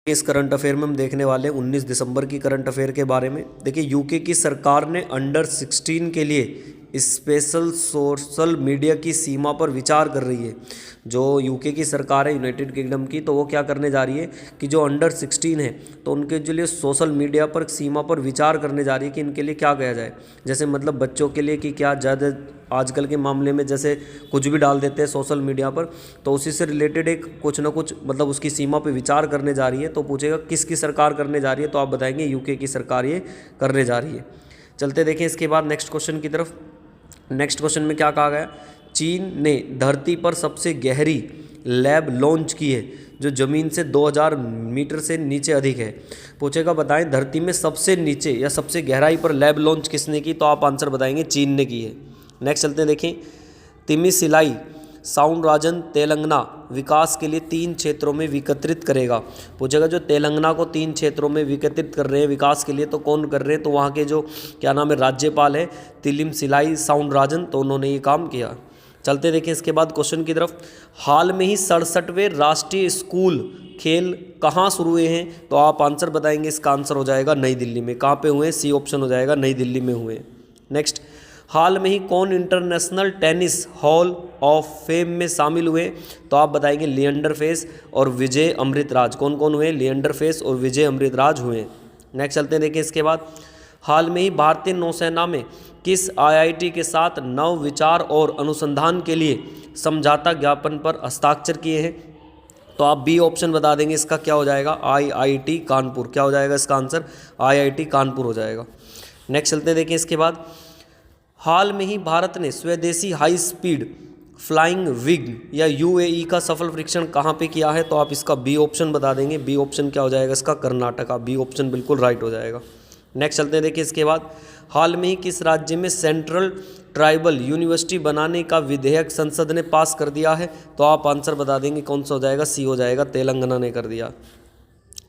इस current affair में हम देखने वाले हैं 19 दिसंबर की करंट अफेयर के बारे में। देखिए, यूके की सरकार ने अंडर 16 के लिए स्पेशल सोशल मीडिया की सीमा पर विचार कर रही है। जो यूके की सरकार है यूनाइटेड किंगडम की, तो वो क्या करने जा रही है कि जो अंडर 16 है तो उनके जो लिए सोशल मीडिया पर सीमा पर विचार करने जा रही है कि इनके लिए क्या किया जाए। जैसे मतलब बच्चों के लिए कि क्या ज़्यादा आजकल के मामले में जैसे कुछ भी डाल देते हैं सोशल मीडिया पर, तो उसी से रिलेटेड एक कुछ ना कुछ मतलब उसकी सीमा पे विचार करने जा रही है। तो पूछेगा किसकी सरकार करने जा रही है, तो आप बताएंगे यूके की सरकार ये करने जा रही है। चलते देखें इसके बाद नेक्स्ट क्वेश्चन की तरफ। नेक्स्ट क्वेश्चन में क्या कहा गया, चीन ने धरती पर सबसे गहरी लैब लॉन्च की है जो ज़मीन से 2000 मीटर से नीचे अधिक है। पूछेगा बताएं धरती में सबसे नीचे या सबसे गहराई पर लैब लॉन्च किसने की, तो आप आंसर बताएंगे चीन ने की है। नेक्स्ट चलते हैं, देखें तिमिसिलाई साउंडराजन तेलंगाना विकास के लिए 3 क्षेत्रों में विकसित करेगा। पूछेगा जो तेलंगाना को 3 क्षेत्रों में विकसित कर रहे हैं विकास के लिए, तो कौन कर रहे हैं, तो वहाँ के जो क्या नाम है राज्यपाल है तिलिमसिलाई साउंडराजन, तो उन्होंने ये काम किया। चलते देखें इसके बाद क्वेश्चन की तरफ। हाल में ही 67वें राष्ट्रीय स्कूल खेल कहाँ शुरू हुए हैं, तो आप आंसर बताएंगे। इसका आंसर हो जाएगा नई दिल्ली में। कहाँ पे हुए, सी ऑप्शन हो जाएगा, नई दिल्ली में हुए। नेक्स्ट, हाल में ही कौन international tennis hall of fame में शामिल हुए, तो आप बताएंगे लिएंडर पेस और विजय अमृतराज। कौन कौन हुए, लिएंडर पेस और विजय अमृतराज हुए। नेक्स्ट चलते हैं, देखिए इसके बाद हाल में ही भारतीय नौसेना में किस आईआईटी के साथ नव विचार और अनुसंधान के लिए समझौता ज्ञापन पर हस्ताक्षर किए हैं, तो आप बी ऑप्शन बता देंगे। इसका क्या हो जाएगा, आईआईटी कानपुर। क्या हो जाएगा इसका आंसर, आईआईटी कानपुर हो जाएगा। नेक्स्ट चलते हैं, देखिए इसके बाद हाल में ही भारत ने स्वदेशी हाई स्पीड फ्लाइंग विंग या यूएई का सफल परीक्षण कहाँ पे किया है, तो आप इसका बी ऑप्शन बता देंगे। बी ऑप्शन क्या हो जाएगा इसका, कर्नाटका। बी ऑप्शन बिल्कुल राइट हो जाएगा। नेक्स्ट चलते हैं, देखिए इसके बाद हाल में ही किस राज्य में सेंट्रल ट्राइबल यूनिवर्सिटी बनाने का विधेयक संसद ने पास कर दिया है, तो आप आंसर बता देंगे। कौन सा हो जाएगा, सी हो जाएगा, तेलंगाना ने कर दिया।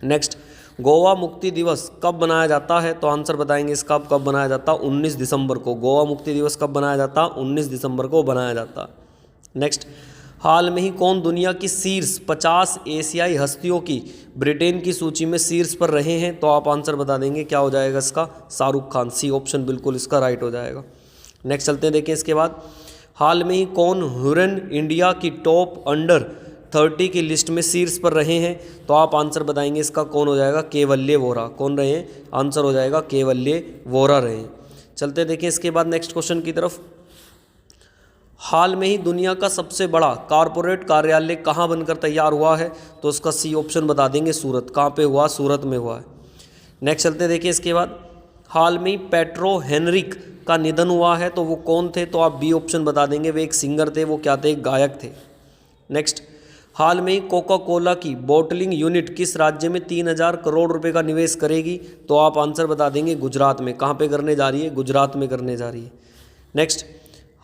नेक्स्ट, गोवा मुक्ति दिवस कब मनाया जाता है, तो आंसर बताएंगे इसका कब बनाया जाता है, 19 दिसंबर को। गोवा मुक्ति दिवस कब बनाया जाता है, 19 दिसंबर को बनाया जाता। नेक्स्ट, हाल में ही कौन दुनिया की शीर्ष 50 एशियाई हस्तियों की ब्रिटेन की सूची में शीर्ष पर रहे हैं, तो आप आंसर बता देंगे। क्या हो जाएगा इसका, शाहरुख खान। सी ऑप्शन बिल्कुल इसका राइट हो जाएगा। नेक्स्ट चलते हैं, देखिए इसके बाद हाल में ही कौन हुरन इंडिया की टॉप अंडर 30 की लिस्ट में शीर्ष पर रहे हैं, तो आप आंसर बताएंगे इसका। कौन हो जाएगा, केवल्य वोरा। कौन रहे हैं, आंसर हो जाएगा केवल्य वोरा रहे। चलते देखिए इसके बाद नेक्स्ट क्वेश्चन की तरफ। हाल में ही दुनिया का सबसे बड़ा कॉरपोरेट कार्यालय कहाँ बनकर तैयार हुआ है, तो उसका सी ऑप्शन बता देंगे, सूरत। कहाँ पे हुआ, सूरत में हुआ है। नेक्स्ट चलते देखिए इसके बाद हाल में ही पेट्रो हेनरिक का निधन हुआ है, तो वो कौन थे, तो आप बी ऑप्शन बता देंगे। वे एक सिंगर थे, वो क्या थे, एक गायक थे। नेक्स्ट, हाल में ही कोका कोला की बॉटलिंग यूनिट किस राज्य में 3000 करोड़ रुपए का निवेश करेगी, तो आप आंसर बता देंगे गुजरात में। कहाँ पे करने जा रही है, गुजरात में करने जा रही है। नेक्स्ट,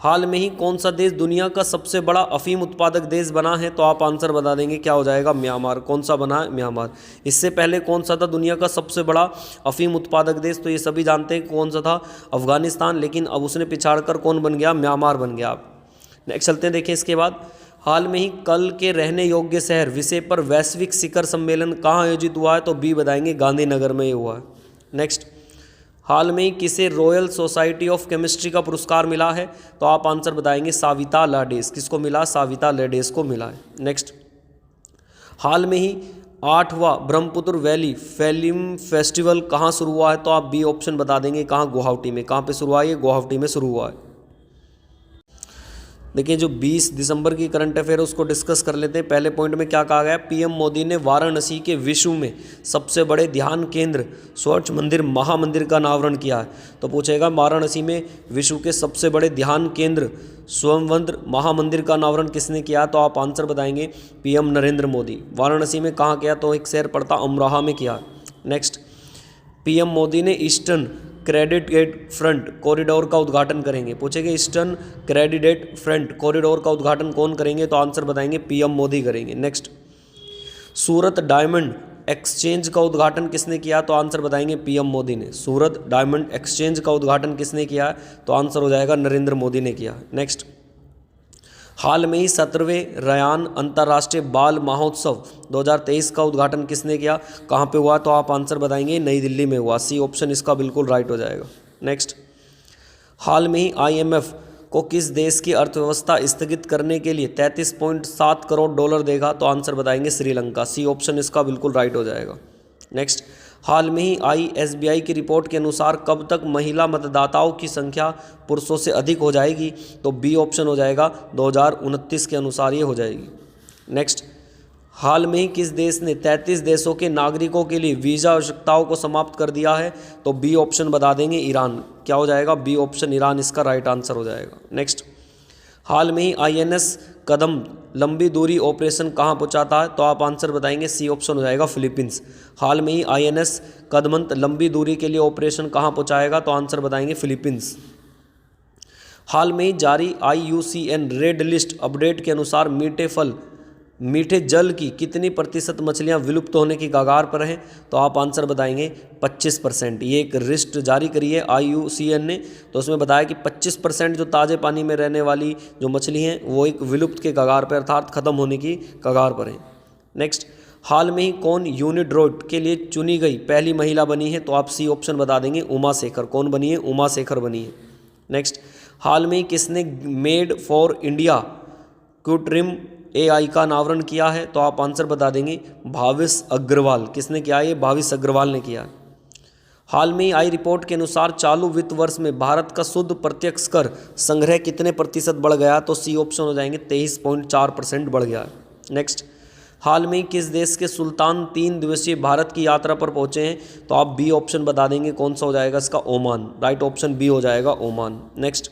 हाल में ही कौन सा देश दुनिया का सबसे बड़ा अफीम उत्पादक देश बना है, तो आप आंसर बता देंगे। क्या हो जाएगा, म्यांमार। कौन सा बना है, म्यांमार। इससे पहले कौन सा था दुनिया का सबसे बड़ा अफीम उत्पादक देश, तो ये सभी जानते हैं कौन सा था, अफगानिस्तान। लेकिन अब उसने पिछाड़ कर कौन बन गया, म्यांमार बन गया। नेक्स्ट चलते हैं, देखिए इसके बाद हाल में ही कल के रहने योग्य शहर विषय पर वैश्विक शिखर सम्मेलन कहाँ आयोजित हुआ है, तो बी बताएंगे, गांधीनगर में ये हुआ है। नेक्स्ट, हाल में ही किसे रॉयल सोसाइटी ऑफ केमिस्ट्री का पुरस्कार मिला है, तो आप आंसर बताएंगे साविता लाडेस। किसको मिला, साविता लाडेस को मिला है। नेक्स्ट, हाल में ही 8वां ब्रह्मपुत्र वैली फिल्म फेस्टिवल कहाँ शुरू हुआ है, तो आप बी ऑप्शन बता देंगे। कहाँ, गुवाहाटी में। कहाँ पे शुरू हुआ है, ये गुवाहाटी में शुरू हुआ है। देखिए जो 20 दिसंबर की करंट अफेयर है उसको डिस्कस कर लेते हैं। पहले पॉइंट में क्या कहा गया, पीएम मोदी ने वाराणसी के विश्व में सबसे बड़े ध्यान केंद्र स्वच्छ मंदिर महामंदिर का अनावरण किया है, तो पूछेगा वाराणसी में विश्व के सबसे बड़े ध्यान केंद्र स्वयंवर महामंदिर का अनावरण किसने किया, तो आप आंसर बताएंगे पीएम नरेंद्र मोदी। वाराणसी में कहाँ किया, तो एक शहर पड़ता अमरोहा में किया। नेक्स्ट, पीएम मोदी ने ईस्टर्न क्रेडिट फ्रंट कॉरिडोर का उद्घाटन करेंगे। पूछेंगे ईस्टर्न क्रेडिट फ्रंट कॉरिडोर का उद्घाटन कौन करेंगे, तो आंसर बताएंगे पीएम मोदी करेंगे। नेक्स्ट, सूरत डायमंड एक्सचेंज का उद्घाटन किसने किया, तो आंसर बताएंगे पीएम मोदी ने। सूरत डायमंड एक्सचेंज का उद्घाटन किसने किया, तो आंसर हो जाएगा नरेंद्र मोदी ने किया। नेक्स्ट, हाल में ही 17वें रयान अंतर्राष्ट्रीय बाल महोत्सव 2023 का उद्घाटन किसने किया, कहाँ पे हुआ, तो आप आंसर बताएंगे नई दिल्ली में हुआ। सी ऑप्शन इसका बिल्कुल राइट हो जाएगा। नेक्स्ट, हाल में ही आईएमएफ को किस देश की अर्थव्यवस्था स्थगित करने के लिए 33.7 करोड़ डॉलर देगा, तो आंसर बताएंगे श्रीलंका। सी ऑप्शन इसका बिल्कुल राइट हो जाएगा। नेक्स्ट, हाल में ही आई एसबीआई की रिपोर्ट के अनुसार कब तक महिला मतदाताओं की संख्या पुरुषों से अधिक हो जाएगी, तो बी ऑप्शन हो जाएगा 2029 के अनुसार ये हो जाएगी। नेक्स्ट, हाल में ही किस देश ने 33 देशों के नागरिकों के लिए वीज़ा आवश्यकताओं को समाप्त कर दिया है, तो बी ऑप्शन बता देंगे ईरान। क्या हो जाएगा, बी ऑप्शन ईरान इसका राइट आंसर हो जाएगा। नेक्स्ट, हाल में ही आईएनएस कदम लंबी दूरी ऑपरेशन कहाँ पहुँचाता है, तो आप आंसर बताएंगे सी ऑप्शन हो जाएगा फिलीपींस। हाल में ही आईएनएस कदमंत लंबी दूरी के लिए ऑपरेशन कहाँ पहुँचाएगा, तो आंसर बताएंगे फिलीपींस। हाल में ही जारी IUCN रेड लिस्ट अपडेट के अनुसार मीठे जल की कितनी प्रतिशत मछलियां विलुप्त होने की कगार पर हैं, तो आप आंसर बताएंगे 25%। ये एक लिस्ट जारी करी है IUCN ने, तो उसमें बताया कि 25% जो ताज़े पानी में रहने वाली जो मछली हैं वो एक विलुप्त के कगार पर अर्थात ख़त्म होने की कगार पर हैं। नेक्स्ट, हाल में ही कौन यूनिड्रोट के लिए चुनी गई पहली महिला बनी है, तो आप सी ऑप्शन बता देंगे उमा शेखर। कौन बनी है, उमा शेखर बनी है। नेक्स्ट, हाल में ही किसने मेड फॉर इंडिया कृत्रिम AI का अनावरण किया है, तो आप आंसर बता देंगे भाविश अग्रवाल। किसने किया है, ये भाविश अग्रवाल ने किया है। हाल में ही आई रिपोर्ट के अनुसार चालू वित्त वर्ष में भारत का शुद्ध प्रत्यक्ष कर संग्रह कितने प्रतिशत बढ़ गया, तो सी ऑप्शन हो जाएंगे 23.4% बढ़ गया है। नेक्स्ट, हाल में ही किस देश के सुल्तान 3 दिवसीय भारत की यात्रा पर पहुंचे हैं, तो आप बी ऑप्शन बता देंगे कौन सा हो जाएगा इसका, ओमान। राइट ऑप्शन बी हो जाएगा ओमान। नेक्स्ट,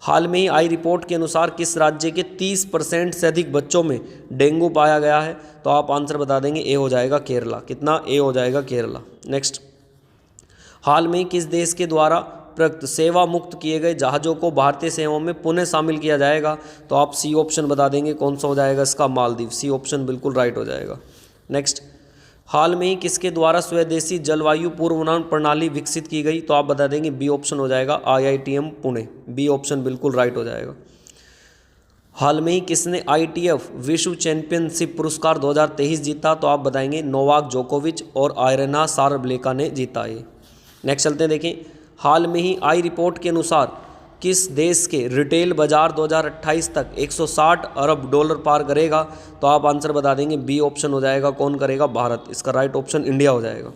हाल में ही आई रिपोर्ट के अनुसार किस राज्य के 30% से अधिक बच्चों में डेंगू पाया गया है, तो आप आंसर बता देंगे ए हो जाएगा केरला। कितना, ए हो जाएगा केरला। नेक्स्ट, हाल में ही किस देश के द्वारा प्रयुक्त सेवा मुक्त किए गए जहाज़ों को भारतीय सेवाओं में पुनः शामिल किया जाएगा, तो आप सी ऑप्शन बता देंगे कौन सा हो जाएगा इसका, मालदीव। सी ऑप्शन बिल्कुल राइट हो जाएगा। नेक्स्ट, हाल में ही किसके द्वारा स्वदेशी जलवायु पूर्वानुमान प्रणाली विकसित की गई, तो आप बता देंगे बी ऑप्शन हो जाएगा IITM पुणे। बी ऑप्शन बिल्कुल राइट हो जाएगा। हाल में ही किसने ITF विश्व चैंपियनशिप पुरस्कार 2023 जीता, तो आप बताएंगे नोवाक जोकोविच और आयरना सारब्लेका ने जीता ये। नेक्स्ट चलते हैं, देखें हाल में ही आई रिपोर्ट के अनुसार किस देश के रिटेल बाजार 2028 तक 160 अरब डॉलर पार करेगा, तो आप आंसर बता देंगे बी ऑप्शन हो जाएगा कौन करेगा, भारत। इसका राइट ऑप्शन इंडिया हो जाएगा।